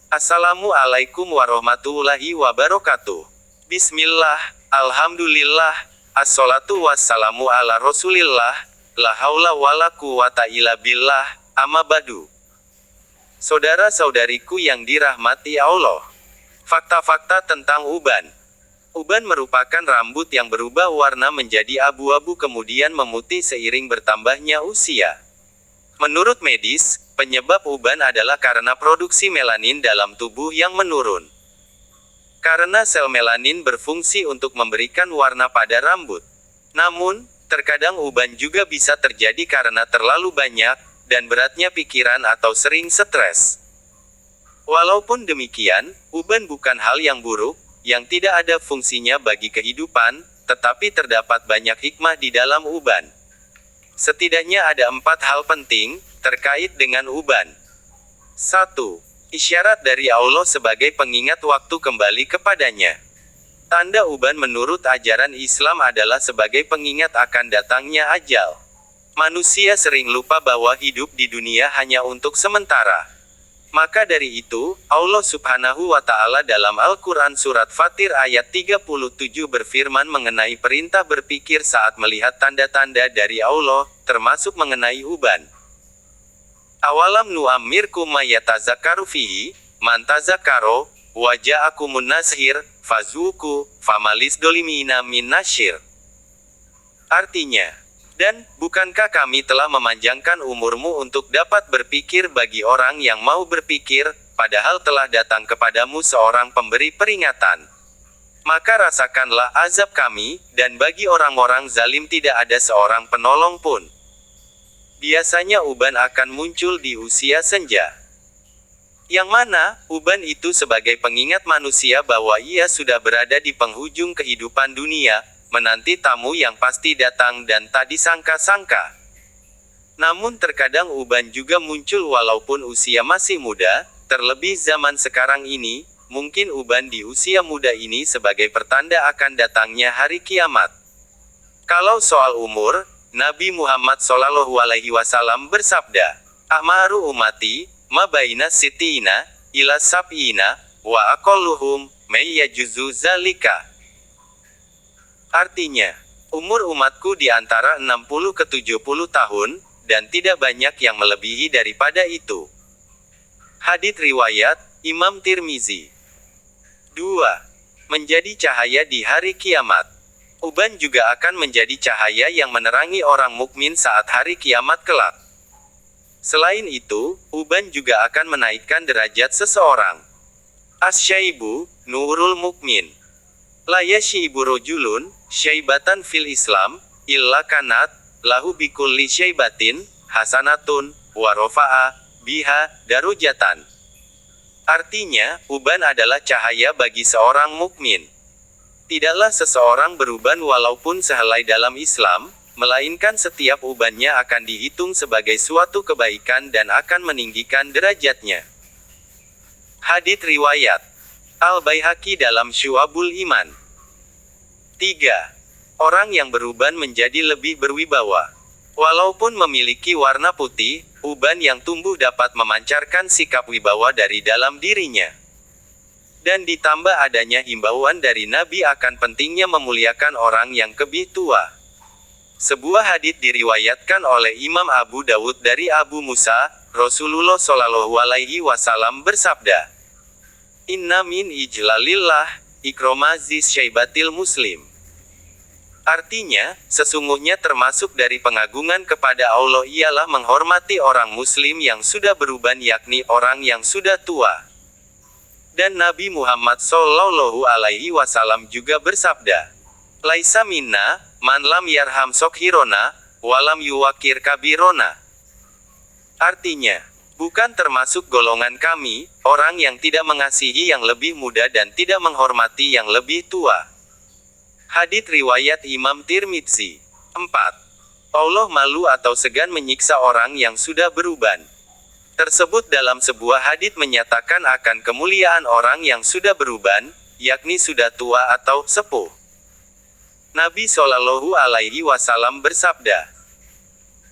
Assalamualaikum warahmatullahi wabarakatuh. Bismillah, alhamdulillah, assalatu wassalamu ala rasulillah, la haula wala quwata illa billah, amma ba'du. Saudara-saudariku yang dirahmati Allah. Fakta-fakta tentang uban. Uban merupakan rambut yang berubah warna menjadi abu-abu kemudian memutih seiring bertambahnya usia. Menurut medis, penyebab uban adalah karena produksi melanin dalam tubuh yang menurun. Karena sel melanin berfungsi untuk memberikan warna pada rambut. Namun, terkadang uban juga bisa terjadi karena terlalu banyak dan beratnya pikiran atau sering stres. Walaupun demikian, uban bukan hal yang buruk, yang tidak ada fungsinya bagi kehidupan, tetapi terdapat banyak hikmah di dalam uban. Setidaknya ada 4 hal penting terkait dengan uban. 1. Isyarat dari Allah sebagai pengingat waktu kembali kepadanya. Tanda uban menurut ajaran Islam adalah sebagai pengingat akan datangnya ajal. Manusia sering lupa bahwa hidup di dunia hanya untuk sementara. Maka dari itu, Allah Subhanahu wa Ta'ala dalam Al-Quran Surat Fatir ayat 37 berfirman mengenai perintah berpikir saat melihat tanda-tanda dari Allah, termasuk mengenai uban. Awalam nu'ammirkum ma yatazakkaru fihi, man tazakkaro, wa ja'akumun nashir, fazuku, famalis dolimina min nashir. Artinya, dan, bukankah kami telah memanjangkan umurmu untuk dapat berpikir bagi orang yang mau berpikir, padahal telah datang kepadamu seorang pemberi peringatan. Maka rasakanlah azab kami, dan bagi orang-orang zalim tidak ada seorang penolong pun. Biasanya uban akan muncul di usia senja. Yang mana, uban itu sebagai pengingat manusia bahwa ia sudah berada di penghujung kehidupan dunia, menanti tamu yang pasti datang dan tak disangka-sangka. Namun terkadang uban juga muncul walaupun usia masih muda, terlebih zaman sekarang ini, mungkin uban di usia muda ini sebagai pertanda akan datangnya hari kiamat. Kalau soal umur, Nabi Muhammad SAW bersabda, "Ahmaru umati, ma baina sittina, ila sab'ina, wa aqalluhum, may yajuzu zalika." Artinya, umur umatku di antara 60 ke 70 tahun, dan tidak banyak yang melebihi daripada itu. Hadits riwayat Imam Tirmizi. 2. Menjadi cahaya di hari kiamat. Uban juga akan menjadi cahaya yang menerangi orang mukmin saat hari kiamat kelak. Selain itu, uban juga akan menaikkan derajat seseorang. Asyaibu, nurul mukmin. La yashibu rajulun, syaibatan fil Islam, illa kanat, lahu bikulli syaibatin, hasanatun, wa rafa'a, biha, darujatan. Artinya, uban adalah cahaya bagi seorang mukmin. Tidaklah seseorang beruban walaupun sehelai dalam Islam, melainkan setiap ubannya akan dihitung sebagai suatu kebaikan dan akan meninggikan derajatnya. Hadits riwayat Al-Baihaqi dalam Syu'abul Iman. 3. Orang yang beruban menjadi lebih berwibawa. Walaupun memiliki warna putih, uban yang tumbuh dapat memancarkan sikap wibawa dari dalam dirinya. Dan ditambah adanya himbauan dari Nabi akan pentingnya memuliakan orang yang lebih tua. Sebuah hadits diriwayatkan oleh Imam Abu Dawud dari Abu Musa, Rasulullah Shallallahu Alaihi Wasallam bersabda, "Inna min ijlalillah, ikromazis syaibatil muslim." Artinya, sesungguhnya termasuk dari pengagungan kepada Allah ialah menghormati orang muslim yang sudah beruban yakni orang yang sudah tua. Dan Nabi Muhammad Shallallahu Alaihi Wasallam juga bersabda, "Laisa minna, man lam yarham sokhirona, walam yuwakir kabirona." Artinya, bukan termasuk golongan kami, orang yang tidak mengasihi yang lebih muda dan tidak menghormati yang lebih tua. Hadits riwayat Imam Tirmidzi. 4. Allah malu atau segan menyiksa orang yang sudah beruban. Tersebut dalam sebuah hadits menyatakan akan kemuliaan orang yang sudah beruban, yakni sudah tua atau sepuh. Nabi Shallallahu Alaihi Wasallam bersabda,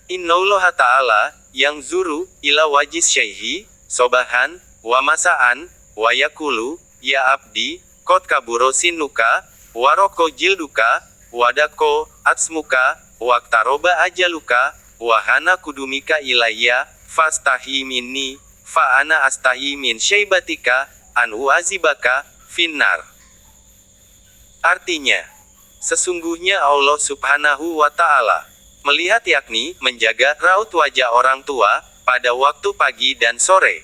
"Innallaha ta'ala, yang zuru, ila wajis syaihi, sobahan, wa masa'an, wayakulu, ya abdi, kot kaburo sinuka, waroko jilduka, wadako, atsmuka, waktaroba ajaluka, wahana kudumika ilayya, fastahi minni, fa'ana astahi min syaibatika, an uazibaka, finnar. Artinya, sesungguhnya Allah Subhanahu wa Ta'ala melihat, yakni menjaga raut wajah orang tua pada waktu pagi dan sore.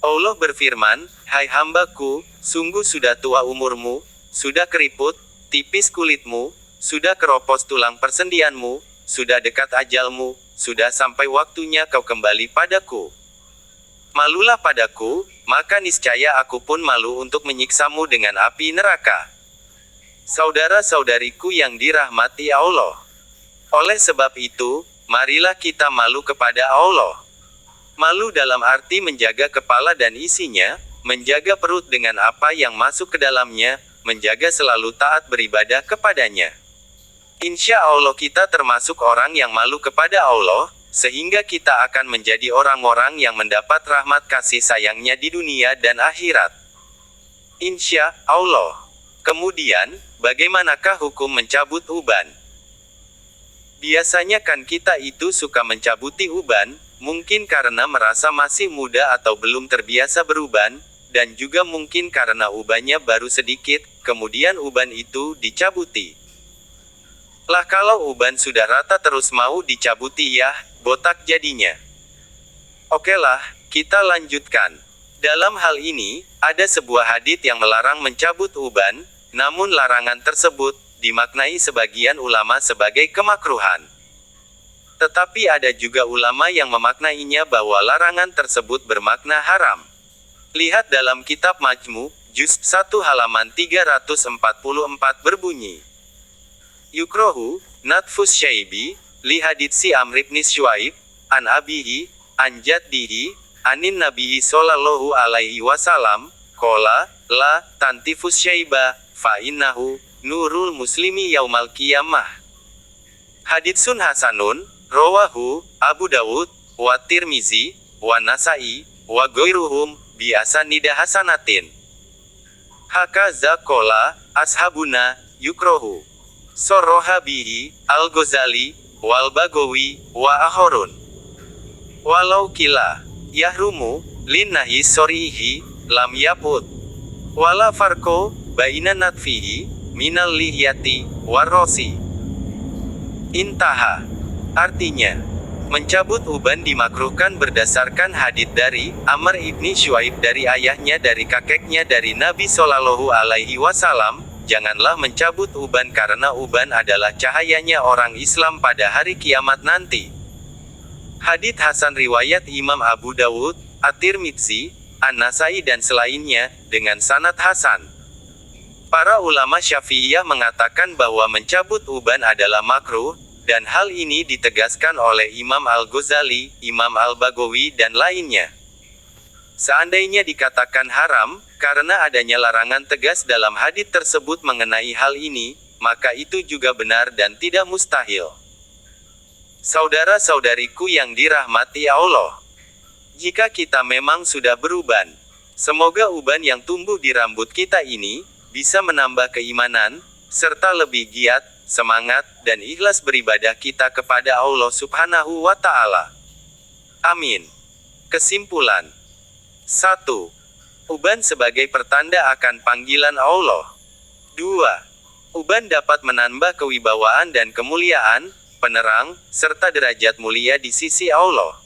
Allah berfirman, hai hambaku, sungguh sudah tua umurmu, sudah keriput tipis kulitmu, sudah keropos tulang persendianmu, sudah dekat ajalmu, sudah sampai waktunya kau kembali padaku. Malulah padaku, maka niscaya aku pun malu untuk menyiksamu dengan api neraka. Saudara-saudariku yang dirahmati Allah. Oleh sebab itu, marilah kita malu kepada Allah. Malu dalam arti menjaga kepala dan isinya, menjaga perut dengan apa yang masuk ke dalamnya, menjaga selalu taat beribadah kepadanya. Insya Allah kita termasuk orang yang malu kepada Allah, sehingga kita akan menjadi orang-orang yang mendapat rahmat kasih sayangnya di dunia dan akhirat. Insya Allah. Kemudian, bagaimanakah hukum mencabut uban? Biasanya kan kita itu suka mencabuti uban, mungkin karena merasa masih muda atau belum terbiasa beruban, dan juga mungkin karena ubannya baru sedikit, kemudian uban itu dicabuti. Lah kalau uban sudah rata terus mau dicabuti ya, botak jadinya. Oke lah, kita lanjutkan. Dalam hal ini, ada sebuah hadits yang melarang mencabut uban, namun larangan tersebut dimaknai sebagian ulama sebagai kemakruhan. Tetapi ada juga ulama yang memaknainya bahwa larangan tersebut bermakna haram. Lihat dalam kitab Majmu, juz 1 halaman 344 berbunyi. Yukrohu, natfus syaibi, li haditsi Amr ibn Syuaib, an abihi, an jaddihi, anin nabihi sallallahu alaihi wasallam, kola, la, tantifus syaiba, fa'innahu, nurul muslimi yaumal qiyamah. Haditsun hasanun, rawahu, Abu Dawud, wa Tirmizi, wa Nasai, wa goiruhum, biasanida hasanatin. Hakaza kola, ashabuna, yukrohu. Soroha bihi, al-Ghazali, wal Bagawi, wa ahorun. Walau kila, yahrumu, linnahi sorihi, lam yaput. Wala farko, baina natfihi, minal lihyati, warrosi. Intaha. Artinya, mencabut uban dimakruhkan berdasarkan hadits dari Amr ibni Syuaib dari ayahnya dari kakeknya dari Nabi Shallallahu alaihi wasallam, janganlah mencabut uban karena uban adalah cahayanya orang Islam pada hari kiamat nanti. Hadits hasan riwayat Imam Abu Dawud, At-Tirmidzi, An-Nasai dan selainnya, dengan sanad hasan. Para ulama Syafi'iyah mengatakan bahwa mencabut uban adalah makruh, dan hal ini ditegaskan oleh Imam Al-Ghazali, Imam Al-Bagawi dan lainnya. Seandainya dikatakan haram, karena adanya larangan tegas dalam hadits tersebut mengenai hal ini, maka itu juga benar dan tidak mustahil. Saudara-saudariku yang dirahmati Allah. Jika kita memang sudah beruban, semoga uban yang tumbuh di rambut kita ini, bisa menambah keimanan, serta lebih giat, semangat, dan ikhlas beribadah kita kepada Allah Subhanahu wa Ta'ala. Amin. Kesimpulan. 1. Uban sebagai pertanda akan panggilan Allah. 2. Uban dapat menambah kewibawaan dan kemuliaan, penerang, serta derajat mulia di sisi Allah.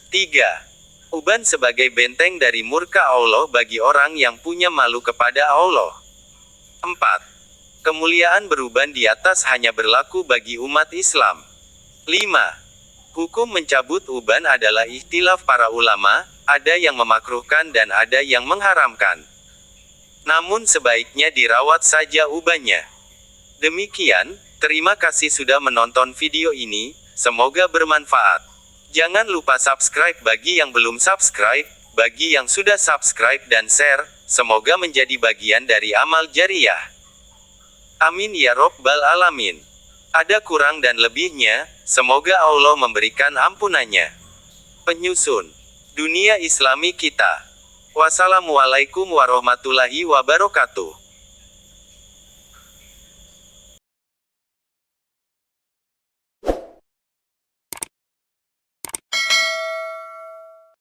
3. Uban sebagai benteng dari murka Allah bagi orang yang punya malu kepada Allah. 4. Kemuliaan beruban di atas hanya berlaku bagi umat Islam. 5. Hukum mencabut uban adalah ikhtilaf para ulama, ada yang memakruhkan dan ada yang mengharamkan. Namun sebaiknya dirawat saja ubannya. Demikian, terima kasih sudah menonton video ini, semoga bermanfaat. Jangan lupa subscribe bagi yang belum subscribe, bagi yang sudah subscribe dan share, semoga menjadi bagian dari amal jariyah. Amin ya Rabbal Alamin. Ada kurang dan lebihnya, semoga Allah memberikan ampunannya. Penyusun Dunia Islami kita. Wassalamualaikum warahmatullahi wabarakatuh.